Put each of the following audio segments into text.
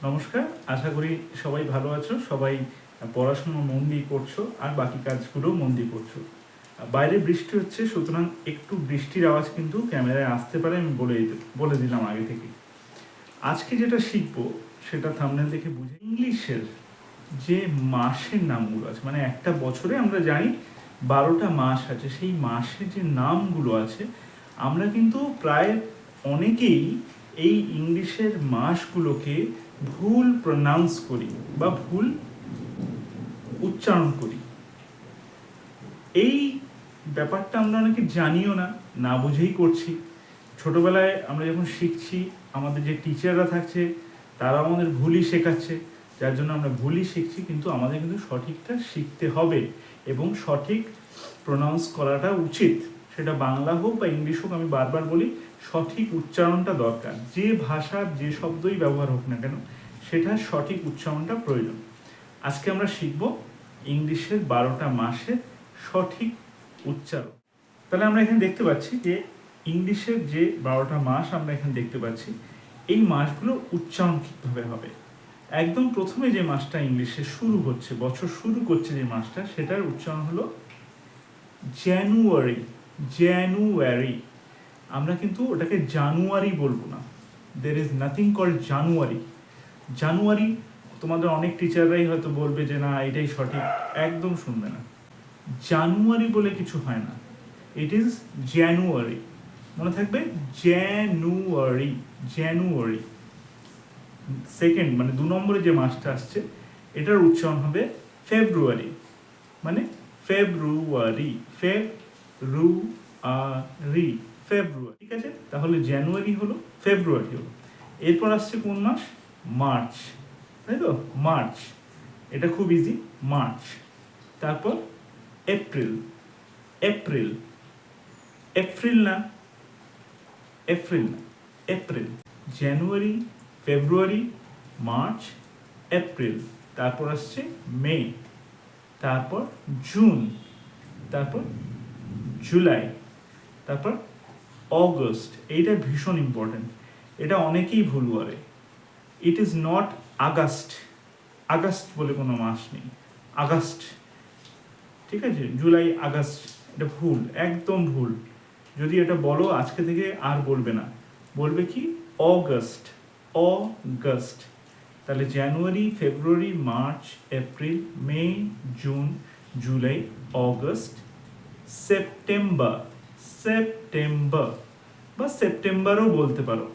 নমস্কার, আশা করি সবাই ভালো আছো, সবাই পড়াশোনা মন দিয়ে করছো আর বাকি কাজগুলো মন দিয়ে করছো। বাইরে বৃষ্টি হচ্ছে, সুতরাং একটু বৃষ্টির আওয়াজ কিন্তু ক্যামেরায় আসতে পারে, আমি বলে দিলাম আগে থেকে। আজকে যেটা শিখবো সেটা থাম্বনেল দেখে বুঝে, ইংলিশের যে মাসের নামগুলো আছে, মানে একটা বছরে আমরা জানি 12টা মাস আছে, সেই মাসের যে নামগুলো আছে আমরা কিন্তু প্রায় অনেকেই এই ইংলিশের মাসগুলোকে ভুল প্রনাউন্স করি বা ভুল উচ্চারণ করি। এই ব্যাপারটা আমরা অনেকে জানিও না, না বুঝেই করছি। ছোটবেলায় আমরা যখন শিখছি, আমাদের যে টিচাররা থাকছে তারা আমাদের ভুলই শেখাচ্ছে, যার জন্য আমরা ভুলই শিখছি। কিন্তু আমাদের কিন্তু সঠিকটা শিখতে হবে এবং সঠিক প্রনাউন্স করাটা উচিত। সেটা বাংলা হোক বা ইংলিশ হোক, আমি বারবার বলি সঠিক উচ্চারণটা দরকার। যে ভাষার যে শব্দই ব্যবহার হোক না কেন, সেটার সঠিক উচ্চারণটা প্রয়োজন। আজকে আমরা শিখব ইংলিশের 12টা মাসের সঠিক উচ্চারণ। তাহলে আমরা এখানে দেখতে পাচ্ছি যে ইংলিশের যে 12টা মাস আমরা এখানে দেখতে পাচ্ছি, এই মাসগুলো উচ্চারণ কীভাবে হবে। একদম প্রথমে যে মাসটা ইংলিশে শুরু হচ্ছে, বছর শুরু করছে যে মাসটা, সেটার উচ্চারণ হলো জানুয়ারি। জানুয়ারি, আমরা কিন্তু ওটাকে জানুয়ারি বলবো না। দের ইজ নাথিং কল্ড জানুয়ারি। জানুয়ারি তোমাদের অনেক টিচাররাই হয়তো বলবে যে না এটাই সঠিক, একদম শুনবে না। জানুয়ারি বলে কিছু হয় না, ইট ইজ জানুয়ারি। মনে থাকবে, জানুয়ারি। জানুয়ারি সেকেন্ড, মানে 2 নম্বরে যে মাসটা আসছে, এটার উচ্চারণ হবে ফেব্রুয়ারি, মানে ফেব্রুয়ারি। ফেব্রুয়ারি, ফেব্রুয়ারি, ঠিক আছে। তাহলে জানুয়ারি হলো, ফেব্রুয়ারি হলো। এরপর আসছে কোন মাস? মার্চ, তাই তো, মার্চ। এটা খুব ইজি, মার্চ। তারপর এপ্রিল। এপ্রিল, এপ্রিল না, এপ্রিল না, এপ্রিল। জানুয়ারি, ফেব্রুয়ারি, মার্চ, এপ্রিল। তারপর আসছে মে, তারপর জুন, তারপর জুলাই, তারপর অগস্ট। এইটা ভীষণ ইম্পর্টেন্ট, এটা অনেকেই ভুল করে। It is not August. August বলে কোনো মাস নেই, আগস্ট, ঠিক আছে। জুলাই, আগস্ট, এটা ভুল, একদম ভুল। যদি এটা বলো আজকে থেকে আর বলবে না, বলবে কি অগস্ট, অগস্ট। তাহলে January, February, March, April, May, June, July, August, September. September বা সেপ্টেম্বরও বলতে পারো,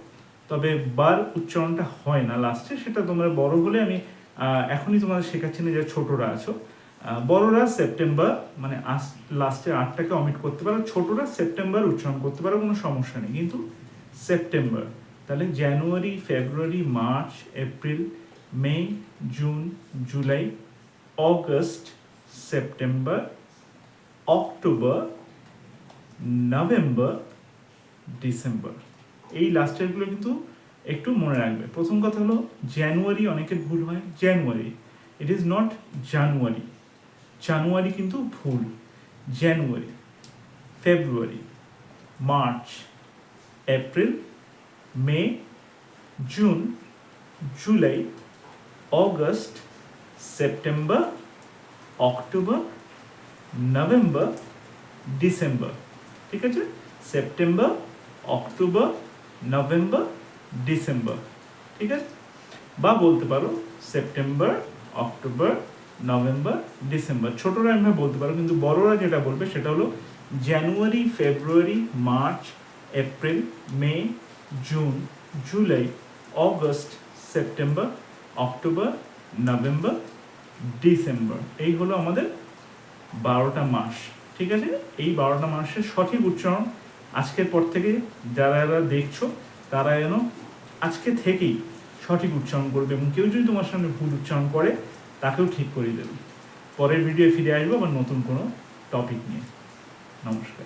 তবে বার উচ্চারণটা হয় না লাস্টে। সেটা তোমরা বড় হলে, আমি এখনই তোমাদের শেখাচ্ছি না, যে ছোটরা আছো। বড়রা সেপ্টেম্বর মানে লাস্টে আটটাকে অমিট করতে পারো, ছোটরা সেপ্টেম্বর উচ্চারণ করতে পারো, কোনো সমস্যা নেই, কিন্তু সেপ্টেম্বর। তাহলে January, February, March, April, May, June, July, August, September, October, November, December. এই লাস্টেরগুলো কিন্তু একটু মনে রাখবে। প্রথম কথা হলো জানুয়ারি, অনেকের ভুল হয়, জানুয়ারি, it is not January. January কিন্তু ভুল। January, February, March, April, May, June, July, August, September, October, November, December, ঠিক আছে। সেপ্টেম্বর, অক্টোবর, নভেম্বর, ডিসেম্বর, ঠিক আছে। বা বলতে পারো সেপ্টেম্বর, অক্টোবর, নভেম্বর, ডিসেম্বর। ছোটরা এমনি বলতে পারো, কিন্তু বড়রা যেটা বলবে সেটা হলো January, February, March, April, May, June, July, August, September, October, November, December. এই হলো আমাদের 12টা মাস, ঠিক আছে। এই 12টা মাসের সঠিক উচ্চারণ আজকের পর থেকে যারা যারা দেখছো, তারা যেন আজকে থেকেই সঠিক উচ্চারণ করবে, এবং কেউ যদি তোমার সামনে ভুল উচ্চারণ করে তাকেও ঠিক করে দেবে। পরের ভিডিও ফিরে আসবো আবার নতুন কোনো টপিক নিয়ে। নমস্কার।